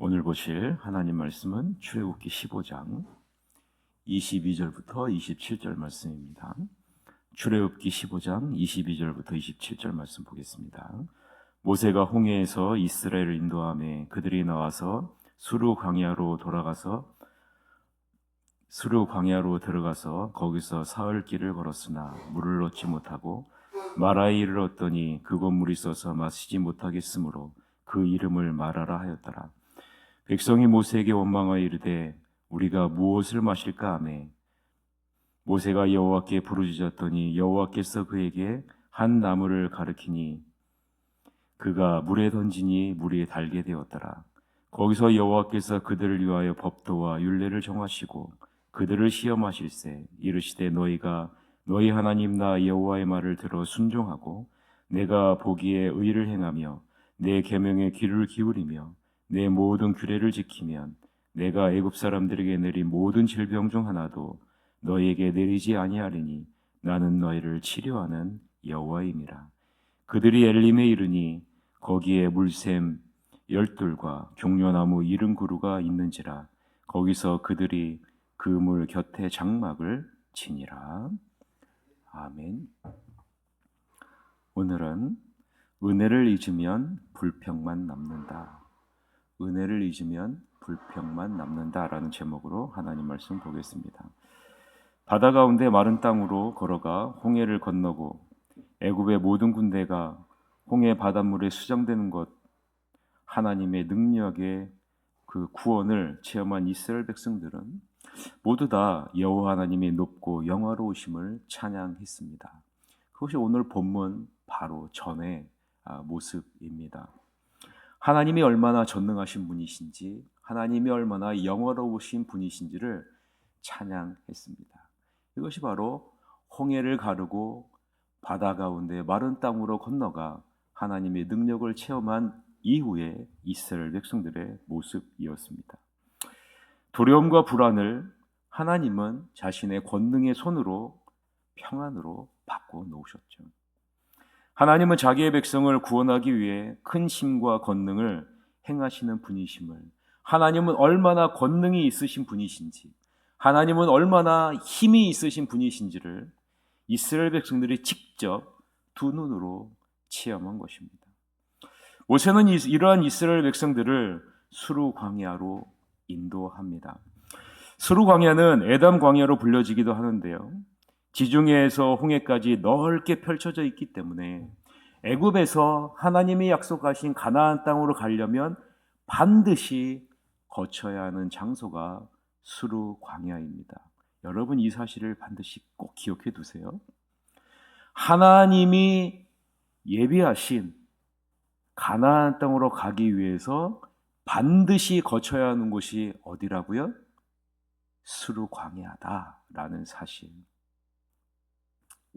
오늘 보실 하나님 말씀은 출애굽기 15장 22절부터 27절 말씀입니다. 출애굽기 15장 22절부터 27절 말씀 보겠습니다. 모세가 홍해에서 이스라엘을 인도하며 그들이 나와서 수르 광야로 들어가서 거기서 사흘 길을 걸었으나 물을 얻지 못하고 마라에 이르렀더니 그곳 물이 써서 마시지 못하겠으므로 그 이름을 마라라 하였더라. 백성이 모세에게 원망하여 이르되 우리가 무엇을 마실까 하매 모세가 여호와께 부르짖었더니 여호와께서 그에게 한 나무를 가르치니 그가 물에 던지니 물이 달게 되었더라. 거기서 여호와께서 그들을 위하여 법도와 율례를 정하시고 그들을 시험하실세 이르시되 너희가 너희 하나님 나 여호와의 말을 들어 순종하고 내가 보기에 의를 행하며 내 계명에 귀를 기울이며 내 모든 규례를 지키면 내가 애굽 사람들에게 내린 모든 질병 중 하나도 너희에게 내리지 아니하리니 나는 너희를 치료하는 여호와임이라. 그들이 엘림에 이르니 거기에 물샘 12과 종려나무 70그루가 있는지라. 거기서 그들이 그 물 곁에 장막을 치니라. 아멘. 오늘은 은혜를 잊으면 불평만 남는다. 은혜를 잊으면 불평만 남는다라는 제목으로 하나님 말씀 보겠습니다. 바다 가운데 마른 땅으로 걸어가 홍해를 건너고 애굽의 모든 군대가 홍해 바닷물에 수장되는 것, 하나님의 능력의 그 구원을 체험한 이스라엘 백성들은 모두 다 여호와 하나님의 높고 영화로우심을 찬양했습니다. 그것이 오늘 본문 바로 전의 모습입니다. 하나님이 얼마나 전능하신 분이신지, 하나님이 얼마나 영화로우신 분이신지를 찬양했습니다. 이것이 바로 홍해를 가르고 바다 가운데 마른 땅으로 건너가 하나님의 능력을 체험한 이후의 이스라엘 백성들의 모습이었습니다. 두려움과 불안을 하나님은 자신의 권능의 손으로 평안으로 바꿔놓으셨죠. 하나님은 자기의 백성을 구원하기 위해 큰 힘과 권능을 행하시는 분이심을, 하나님은 얼마나 권능이 있으신 분이신지, 하나님은 얼마나 힘이 있으신 분이신지를 이스라엘 백성들이 직접 두 눈으로 체험한 것입니다. 모세는 이러한 이스라엘 백성들을 수르 광야로 인도합니다. 수르 광야는 에담 광야로 불려지기도 하는데요. 지중해에서 홍해까지 넓게 펼쳐져 있기 때문에 애굽에서 하나님이 약속하신 가나안 땅으로 가려면 반드시 거쳐야 하는 장소가 수르 광야입니다. 여러분 이 사실을 반드시 꼭 기억해 두세요. 하나님이 예비하신 가나안 땅으로 가기 위해서 반드시 거쳐야 하는 곳이 어디라고요? 수르 광야다라는 사실.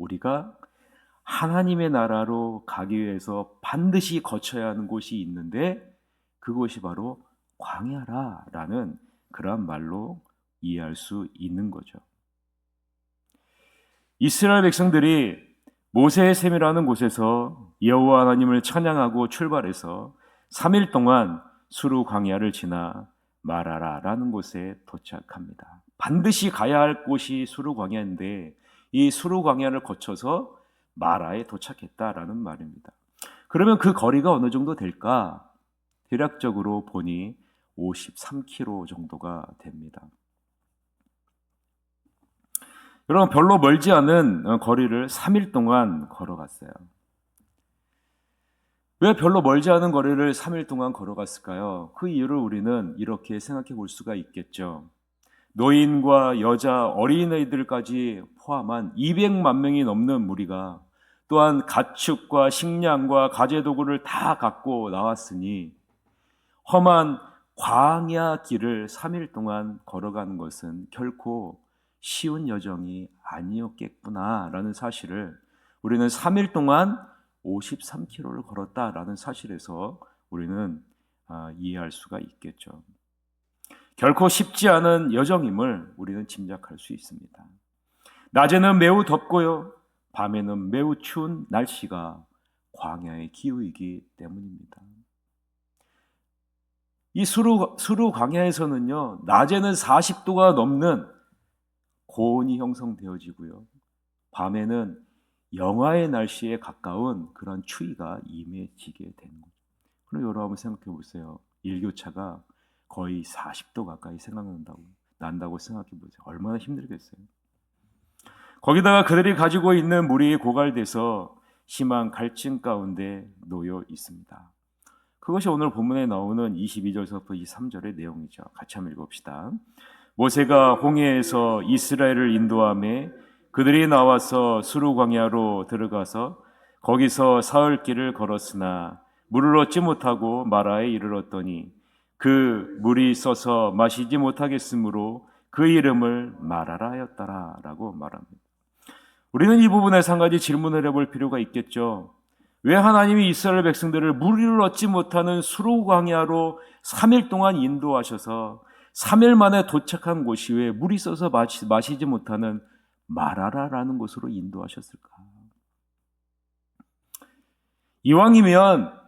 우리가 하나님의 나라로 가기 위해서 반드시 거쳐야 하는 곳이 있는데 그곳이 바로 광야라는 그런 말로 이해할 수 있는 거죠. 이스라엘 백성들이 모세의 샘이라는 곳에서 여호와 하나님을 찬양하고 출발해서 3일 동안 수르 광야를 지나 마라라라는 곳에 도착합니다. 반드시 가야 할 곳이 수르 광야인데 이 수르 광야를 거쳐서 마라에 도착했다라는 말입니다. 그러면 그 거리가 어느 정도 될까? 대략적으로 보니 53km 정도가 됩니다. 여러분 별로 멀지 않은 거리를 3일 동안 걸어갔어요. 왜 별로 멀지 않은 거리를 3일 동안 걸어갔을까요? 그 이유를 우리는 이렇게 생각해 볼 수가 있겠죠. 노인과 여자, 어린아이들까지 포함한 200만 명이 넘는 무리가 또한 가축과 식량과 가재도구를 다 갖고 나왔으니 험한 광야 길을 3일 동안 걸어가는 것은 결코 쉬운 여정이 아니었겠구나라는 사실을 우리는 3일 동안 53km를 걸었다라는 사실에서 우리는 이해할 수가 있겠죠. 결코 쉽지 않은 여정임을 우리는 짐작할 수 있습니다. 낮에는 매우 덥고요, 밤에는 매우 추운 날씨가 광야의 기후이기 때문입니다. 이 수르 광야에서는요, 낮에는 40도가 넘는 고온이 형성되어지고요, 밤에는 영하의 날씨에 가까운 그런 추위가 임해지게 되는 거죠. 그럼 여러분 한번 생각해 보세요. 일교차가 거의 40도 가까이 난다고 생각해 보세요. 얼마나 힘들겠어요. 거기다가 그들이 가지고 있는 물이 고갈돼서 심한 갈증 가운데 놓여 있습니다. 그것이 오늘 본문에 나오는 22절부터 23절의 내용이죠. 같이 한번 읽읍시다. 모세가 홍해에서 이스라엘을 인도하며 그들이 나와서 수르 광야로 들어가서 거기서 사흘 길을 걸었으나 물을 얻지 못하고 마라에 이르렀더니 그 물이 써서 마시지 못하겠으므로 그 이름을 마라라 하였더라 라고 말합니다. 우리는 이 부분에서 한 가지 질문을 해볼 필요가 있겠죠. 왜 하나님이 이스라엘 백성들을 물을 얻지 못하는 수르 광야로 3일 동안 인도하셔서 3일 만에 도착한 곳이 왜 물이 써서 마시지 못하는 마라라라는 곳으로 인도하셨을까? 이왕이면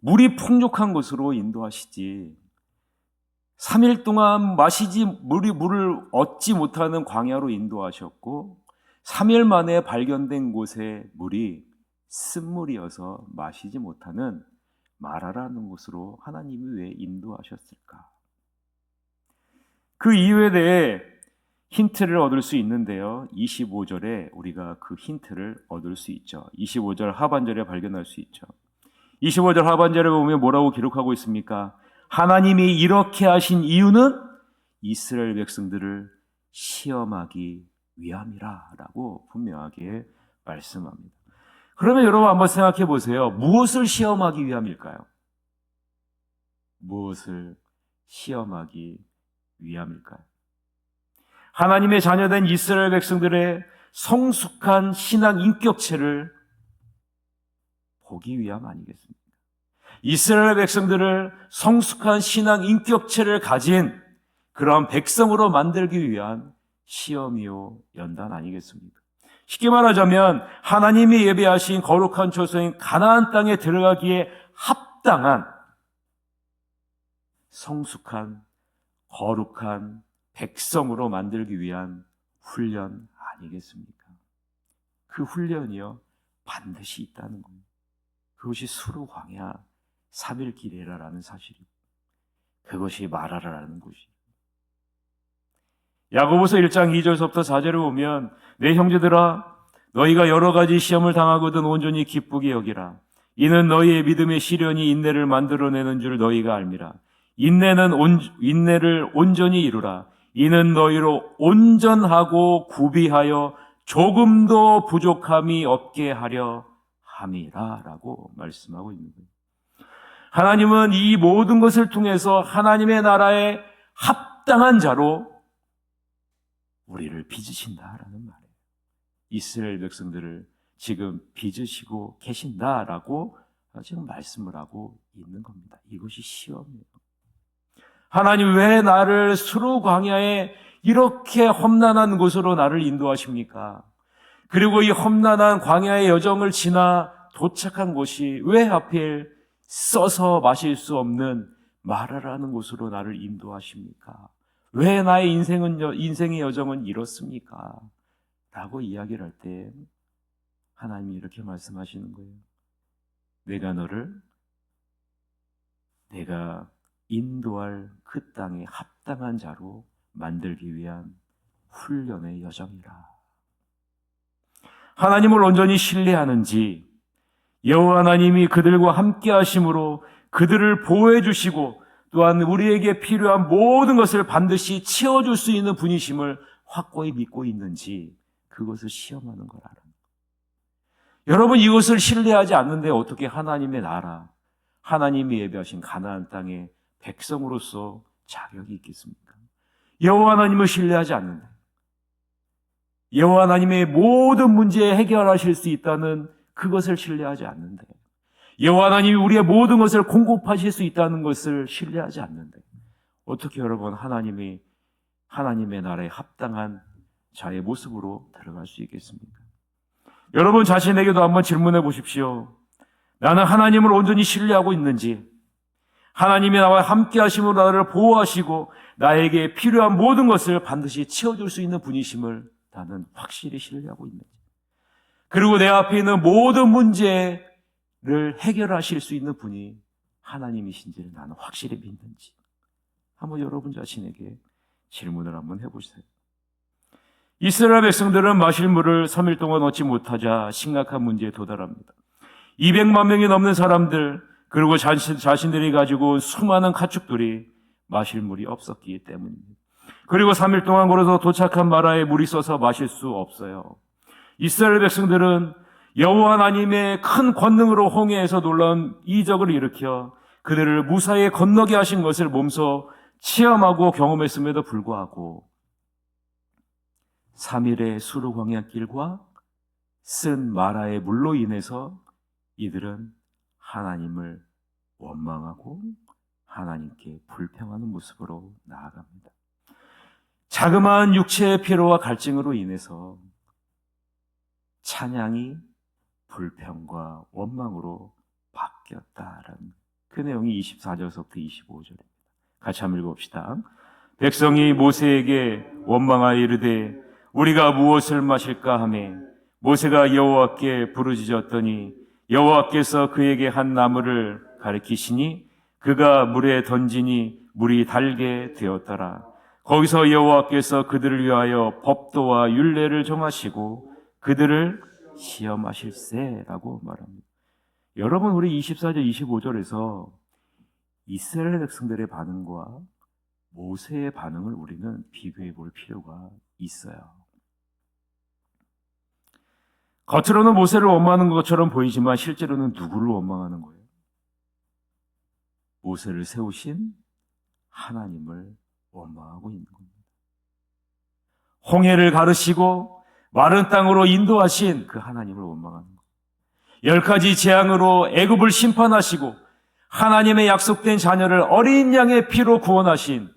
물이 풍족한 곳으로 인도하시지 3일 동안 물을 얻지 못하는 광야로 인도하셨고 3일 만에 발견된 곳에 물이 쓴물이어서 마시지 못하는 마라라는 곳으로 하나님이 왜 인도하셨을까? 그 이유에 대해 힌트를 얻을 수 있는데요. 25절에 우리가 그 힌트를 얻을 수 있죠. 25절 하반절에 발견할 수 있죠. 25절 하반절에 보면 뭐라고 기록하고 있습니까? 하나님이 이렇게 하신 이유는 이스라엘 백성들을 시험하기 위함이라 라고 분명하게 말씀합니다. 그러면 여러분 한번 생각해 보세요. 무엇을 시험하기 위함일까요? 무엇을 시험하기 위함일까요? 하나님의 자녀된 이스라엘 백성들의 성숙한 신앙 인격체를 보기 위함 아니겠습니까? 이스라엘 백성들을 성숙한 신앙 인격체를 가진 그러한 백성으로 만들기 위한 시험이요 연단 아니겠습니까? 쉽게 말하자면 하나님이 예비하신 거룩한 초소인 가나안 땅에 들어가기에 합당한 성숙한 거룩한 백성으로 만들기 위한 훈련 아니겠습니까? 그 훈련이요 반드시 있다는 거예요. 그것이 수르 광야 3일 길이라는 사실이고 그것이 마라라는 것이에요. 야고보서 1장 2절부터 4절을 보면 내 형제들아 너희가 여러 가지 시험을 당하거든 온전히 기쁘게 여기라. 이는 너희의 믿음의 시련이 인내를 만들어내는 줄 너희가 알미라. 인내를 온전히 이루라. 이는 너희로 온전하고 구비하여 조금도 부족함이 없게 하려 함이라 라고 말씀하고 있는 거예요. 하나님은 이 모든 것을 통해서 하나님의 나라에 합당한 자로 우리를 빚으신다라는 말이에요. 이스라엘 백성들을 지금 빚으시고 계신다라고 지금 말씀을 하고 있는 겁니다. 이것이 시험이에요. 하나님 왜 나를 수르 광야에 이렇게 험난한 곳으로 나를 인도하십니까? 그리고 이 험난한 광야의 여정을 지나 도착한 곳이 왜 하필 써서 마실 수 없는 마라라는 곳으로 나를 인도하십니까? 왜 나의 인생의 여정은 이렇습니까? 라고 이야기를 할 때 하나님이 이렇게 말씀하시는 거예요. 내가 인도할 그 땅에 합당한 자로 만들기 위한 훈련의 여정이라. 하나님을 온전히 신뢰하는지 여호와 하나님이 그들과 함께 하심으로 그들을 보호해 주시고 또한 우리에게 필요한 모든 것을 반드시 채워줄 수 있는 분이심을 확고히 믿고 있는지 그것을 시험하는 거라는 거예요. 여러분 이것을 신뢰하지 않는데 어떻게 하나님의 나라, 하나님이 예비하신 가나안 땅의 백성으로서 자격이 있겠습니까? 여호와 하나님을 신뢰하지 않는데 여호와 하나님의 모든 문제 해결하실 수 있다는 그것을 신뢰하지 않는데 여호와 하나님이 우리의 모든 것을 공급하실 수 있다는 것을 신뢰하지 않는데 어떻게 여러분 하나님의 나라에 합당한 자의 모습으로 들어갈 수 있겠습니까? 여러분 자신에게도 한번 질문해 보십시오. 나는 하나님을 온전히 신뢰하고 있는지, 하나님이 나와 함께 하심으로 나를 보호하시고 나에게 필요한 모든 것을 반드시 채워줄 수 있는 분이심을 나는 확실히 신뢰하고 있는지, 그리고 내 앞에 있는 모든 문제를 해결하실 수 있는 분이 하나님이신지를 나는 확실히 믿는지 한번 여러분 자신에게 질문을 한번 해보세요. 이스라엘 백성들은 마실 물을 3일 동안 얻지 못하자 심각한 문제에 도달합니다. 200만 명이 넘는 사람들, 그리고 자신들이 가지고 온 수많은 가축들이 마실 물이 없었기 때문입니다. 그리고 3일 동안 걸어서 도착한 마라에 물이 있어서 마실 수 없어요. 이스라엘 백성들은 여호와 하나님의 큰 권능으로 홍해에서 놀라운 이적을 일으켜 그들을 무사히 건너게 하신 것을 몸소 체험하고 경험했음에도 불구하고 3일의 수르 광야길과 쓴 마라의 물로 인해서 이들은 하나님을 원망하고 하나님께 불평하는 모습으로 나아갑니다. 자그마한 육체의 피로와 갈증으로 인해서 찬양이 불평과 원망으로 바뀌었다라는 그 내용이 24절부터 25절입니다. 같이 한번 읽어봅시다. 백성이 모세에게 원망하여 이르되 우리가 무엇을 마실까 하매 모세가 여호와께 부르짖었더니 여호와께서 그에게 한 나무를 가리키시니 그가 물에 던지니 물이 달게 되었더라. 거기서 여호와께서 그들을 위하여 법도와 율례를 정하시고 그들을 시험하실세라고 말합니다. 여러분, 우리 24절 25절에서 이스라엘 백성들의 반응과 모세의 반응을 우리는 비교해 볼 필요가 있어요. 겉으로는 모세를 원망하는 것처럼 보이지만 실제로는 누구를 원망하는 거예요? 모세를 세우신 하나님을 원망하고 있는 겁니다. 홍해를 가르시고 마른 땅으로 인도하신 그 하나님을 원망하는 거예요. 10가지 재앙으로 애굽을 심판하시고 하나님의 약속된 자녀를 어린 양의 피로 구원하신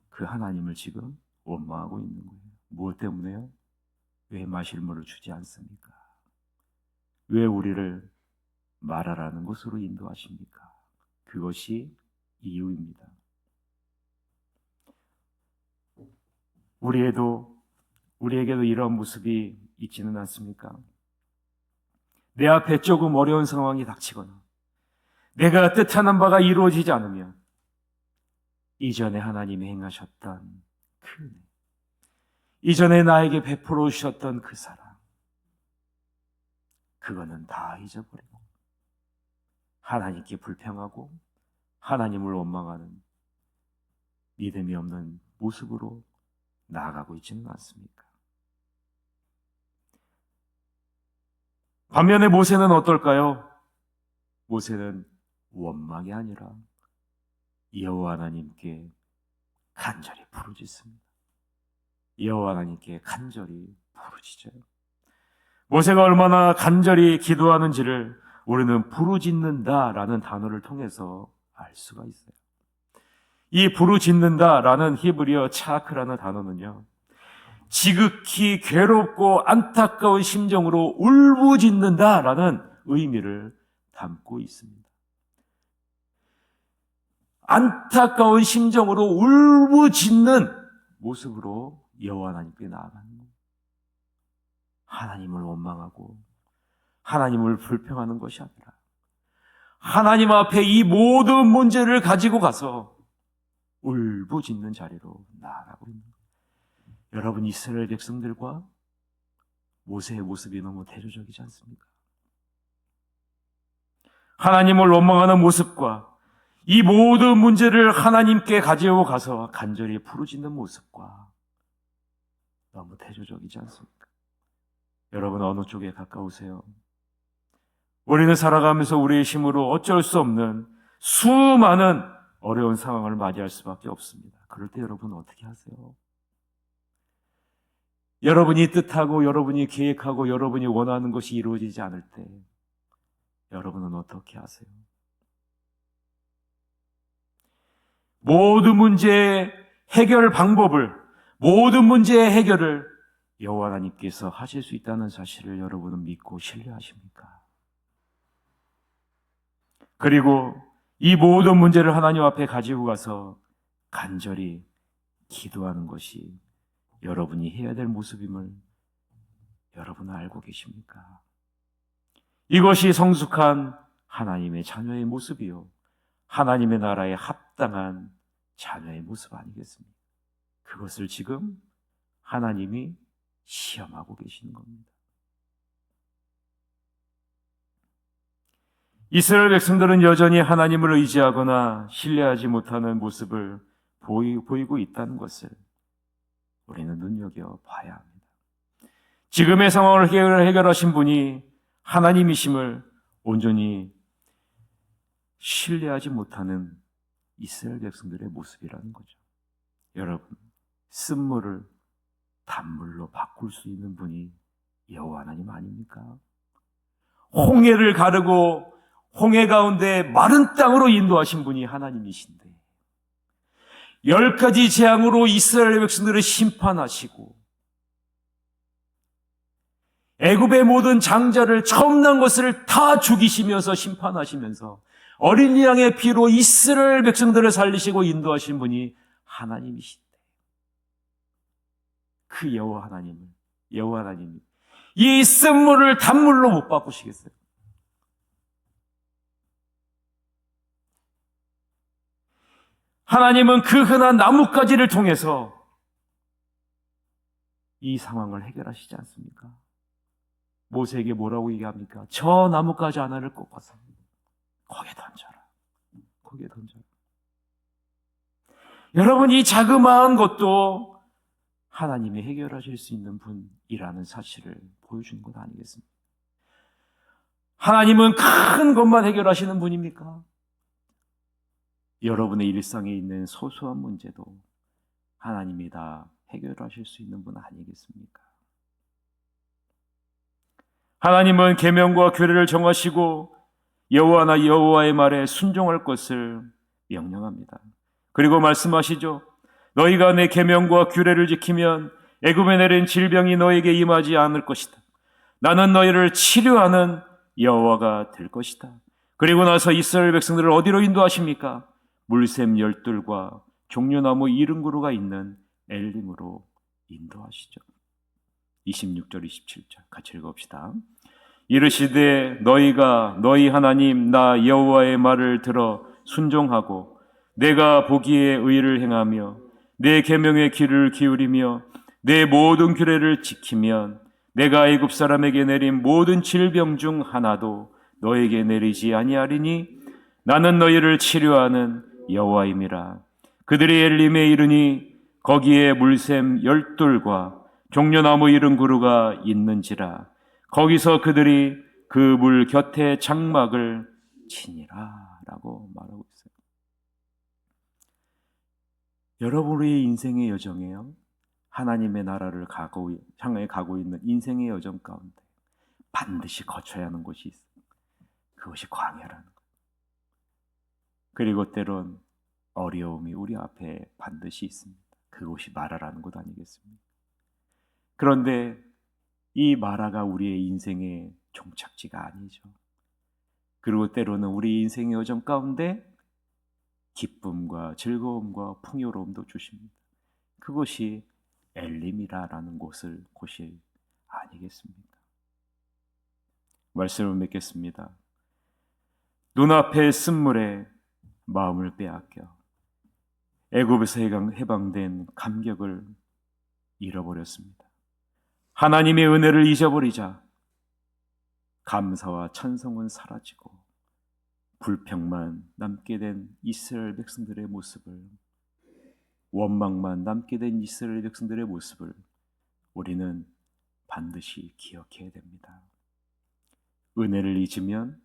그 하나님을 지금 원망하고 있는 거예요. 무엇 때문에요? 왜 마실 물을 주지 않습니까? 왜 우리를 마라라는 곳으로 인도하십니까? 그것이 이유입니다. 우리에게도 이런 모습이 있지는 않습니까? 내 앞에 조금 어려운 상황이 닥치거나 내가 뜻하는 바가 이루어지지 않으면 이전에 하나님이 행하셨던 그 은혜, 이전에 나에게 베풀어 주셨던 그 사랑, 그거는 다 잊어버리고 하나님께 불평하고 하나님을 원망하는 믿음이 없는 모습으로 나아가고 있지는 않습니까? 반면에 모세는 어떨까요? 모세는 원망이 아니라 여호와 하나님께 간절히 부르짖습니다. 여호와 하나님께 간절히 부르짖어요. 모세가 얼마나 간절히 기도하는지를 우리는 부르짖는다라는 단어를 통해서 알 수가 있어요. 이 부르짖는다라는 히브리어 차크라는 단어는요, 지극히 괴롭고 안타까운 심정으로 울부짖는다라는 의미를 담고 있습니다. 안타까운 심정으로 울부짖는 모습으로 여호와 하나님께 나아가는 거예요. 하나님을 원망하고 하나님을 불평하는 것이 아니라 하나님 앞에 이 모든 문제를 가지고 가서 울부짖는 자리로 나아가고 있는 거예요. 여러분, 이스라엘 백성들과 모세의 모습이 너무 대조적이지 않습니까? 하나님을 원망하는 모습과 이 모든 문제를 하나님께 가지고 가서 간절히 부르짖는 모습과 너무 대조적이지 않습니까? 여러분, 어느 쪽에 가까우세요? 우리는 살아가면서 우리의 힘으로 어쩔 수 없는 수많은 어려운 상황을 맞이할 수밖에 없습니다. 그럴 때 여러분 어떻게 하세요? 여러분이 뜻하고 여러분이 계획하고 여러분이 원하는 것이 이루어지지 않을 때 여러분은 어떻게 하세요? 모든 문제의 해결 방법을, 모든 문제의 해결을 여호와 하나님께서 하실 수 있다는 사실을 여러분은 믿고 신뢰하십니까? 그리고 이 모든 문제를 하나님 앞에 가지고 가서 간절히 기도하는 것이 여러분이 해야 될 모습임을 여러분은 알고 계십니까? 이것이 성숙한 하나님의 자녀의 모습이요, 하나님의 나라에 합당한 자녀의 모습 아니겠습니까? 그것을 지금 하나님이 시험하고 계시는 겁니다. 이스라엘 백성들은 여전히 하나님을 의지하거나 신뢰하지 못하는 모습을 보이고 있다는 것을 우리는 눈여겨봐야 합니다. 지금의 상황을 해결하신 분이 하나님이심을 온전히 신뢰하지 못하는 이스라엘 백성들의 모습이라는 거죠. 여러분, 쓴물을 단물로 바꿀 수 있는 분이 여호와 하나님 아닙니까? 홍해를 가르고 홍해 가운데 마른 땅으로 인도하신 분이 하나님이신데 10가지 재앙으로 이스라엘 백성들을 심판하시고 애굽의 모든 장자를 처음 난 것을 다 죽이시면서 심판하시면서 어린 양의 피로 이스라엘 백성들을 살리시고 인도하신 분이 하나님이신데 그 여호와 하나님이 이 쓴물을 단물로 못 바꾸시겠어요? 하나님은 그 흔한 나뭇가지를 통해서 이 상황을 해결하시지 않습니까? 모세에게 뭐라고 얘기합니까? 저 나뭇가지 하나를 꺾어서 거기에 던져라. 여러분, 이 자그마한 것도 하나님이 해결하실 수 있는 분이라는 사실을 보여주는 것 아니겠습니까? 하나님은 큰 것만 해결하시는 분입니까? 여러분의 일상에 있는 소소한 문제도 하나님이 다 해결하실 수 있는 분 아니겠습니까? 하나님은 계명과 규례를 정하시고 여호와의 말에 순종할 것을 명령합니다. 그리고 말씀하시죠. 너희가 내 계명과 규례를 지키면 애굽에 내린 질병이 너에게 임하지 않을 것이다. 나는 너희를 치료하는 여호와가 될 것이다. 그리고 나서 이스라엘 백성들을 어디로 인도하십니까? 물샘 열둘과 종려나무 70그루가 있는 엘림으로 인도하시죠. 26절 27절 같이 읽어봅시다. 이르시되 너희가 너희 하나님 나 여호와의 말을 들어 순종하고 내가 보기에 의를 행하며 내 계명의 귀를 기울이며 내 모든 규례를 지키면 내가 애굽 사람에게 내린 모든 질병 중 하나도 너에게 내리지 아니하리니 나는 너희를 치료하는 여호와임이라. 그들이 엘림에 이르니 거기에 물샘 열둘과 종려나무 70그루가 있는지라. 거기서 그들이 그 물 곁에 장막을 치니라 라고 말하고 있어요. 여러분의 인생의 여정에요, 하나님의 나라를 향해 가고 있는 인생의 여정 가운데 반드시 거쳐야 하는 곳이 있어요. 그것이 광야라는 거예요. 그리고 때론 어려움이 우리 앞에 반드시 있습니다. 그것이 마라라는 것 아니겠습니까? 그런데 이 마라가 우리의 인생의 종착지가 아니죠. 그리고 때로는 우리 인생의 여정 가운데 기쁨과 즐거움과 풍요로움도 주십니다. 그것이 엘림이라는 곳이 아니겠습니까? 말씀을 맺겠습니다. 눈앞의 쓴물에 마음을 빼앗겨 애굽에서 해방된 감격을 잃어버렸습니다. 하나님의 은혜를 잊어버리자 감사와 찬송은 사라지고 불평만 남게 된 이스라엘 백성들의 모습을, 원망만 남게 된 이스라엘 백성들의 모습을 우리는 반드시 기억해야 됩니다. 은혜를 잊으면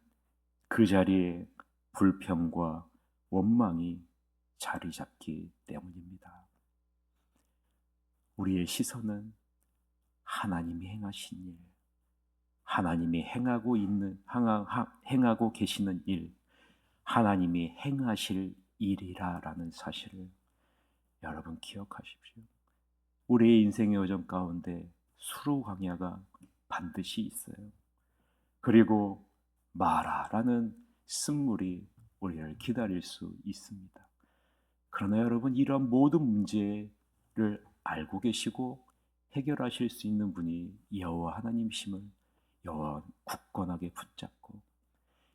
그 자리에 불평과 원망이 자리 잡기 때문입니다. 우리의 시선은 하나님이 행하신 일, 하나님이 행하고 계시는 일, 하나님이 행하실 일이라는 사실을 여러분 기억하십시오. 우리의 인생의 여정 가운데 수로 광야가 반드시 있어요. 그리고 마라라는 쓴물이 우리를 기다릴 수 있습니다. 그러나 여러분, 이러한 모든 문제를 알고 계시고 해결하실 수 있는 분이 여호와 하나님이심을 여호와 굳건하게 붙잡고,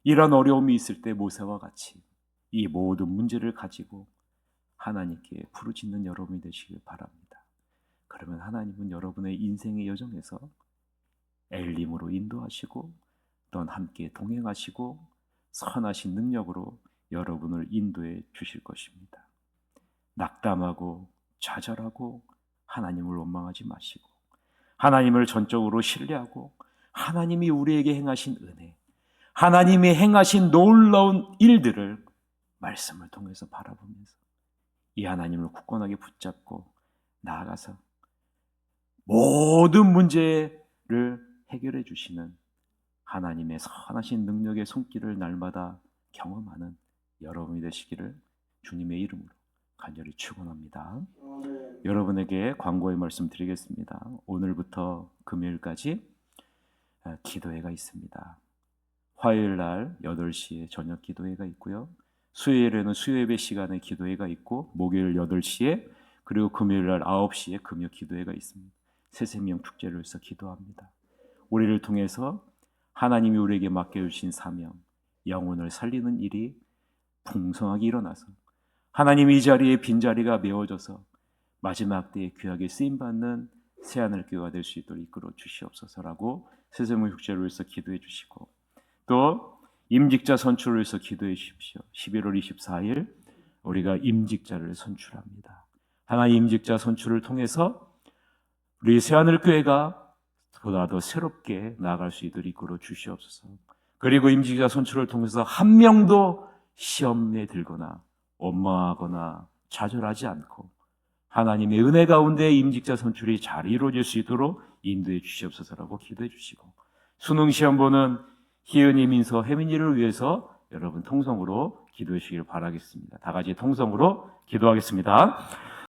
이런 어려움이 있을 때 모세와 같이 이 모든 문제를 가지고 하나님께 부르짖는 여러분이 되시길 바랍니다. 그러면 하나님은 여러분의 인생의 여정에서 엘림으로 인도하시고 또한 함께 동행하시고 선하신 능력으로 여러분을 인도해 주실 것입니다. 낙담하고 좌절하고 하나님을 원망하지 마시고, 하나님을 전적으로 신뢰하고 하나님이 우리에게 행하신 은혜, 하나님이 행하신 놀라운 일들을 말씀을 통해서 바라보면서 이 하나님을 굳건하게 붙잡고 나아가서 모든 문제를 해결해 주시는 하나님의 선하신 능력의 손길을 날마다 경험하는 여러분이 되시기를 주님의 이름으로 간절히 축원합니다. 여러분에게 광고의 말씀 드리겠습니다. 오늘부터 금요일까지 기도회가 있습니다. 화요일 날 8시에 저녁 기도회가 있고요. 수요일에는 수요예배 시간에 기도회가 있고, 목요일 8시에, 그리고 금요일 날 9시에 금요 기도회가 있습니다. 새생명 축제를 위해서 기도합니다. 우리를 통해서 하나님이 우리에게 맡겨주신 사명, 영혼을 살리는 일이 풍성하게 일어나서 하나님이 이 자리에 빈자리가 메워져서 마지막 때에 귀하게 쓰임받는 새하늘교회가 될 수 있도록 이끌어 주시옵소서라고 새생명 축제를 위해서 기도해 주시고, 또 임직자 선출을 위해서 기도해 주십시오. 11월 24일 우리가 임직자를 선출합니다. 하나님 임직자 선출을 통해서 우리 새하늘교회가 보다 더 새롭게 나아갈 수 있도록 이끌어 주시옵소서. 그리고 임직자 선출을 통해서 한 명도 시험에 들거나 원망하거나 좌절하지 않고 하나님의 은혜 가운데 임직자 선출이 잘 이루어질 수 있도록 인도해 주시옵소서라고 기도해 주시고, 수능 시험 보는 희은이, 민서, 혜민이를 위해서 여러분 통성으로 기도해 주시기를 바라겠습니다. 다 같이 통성으로 기도하겠습니다.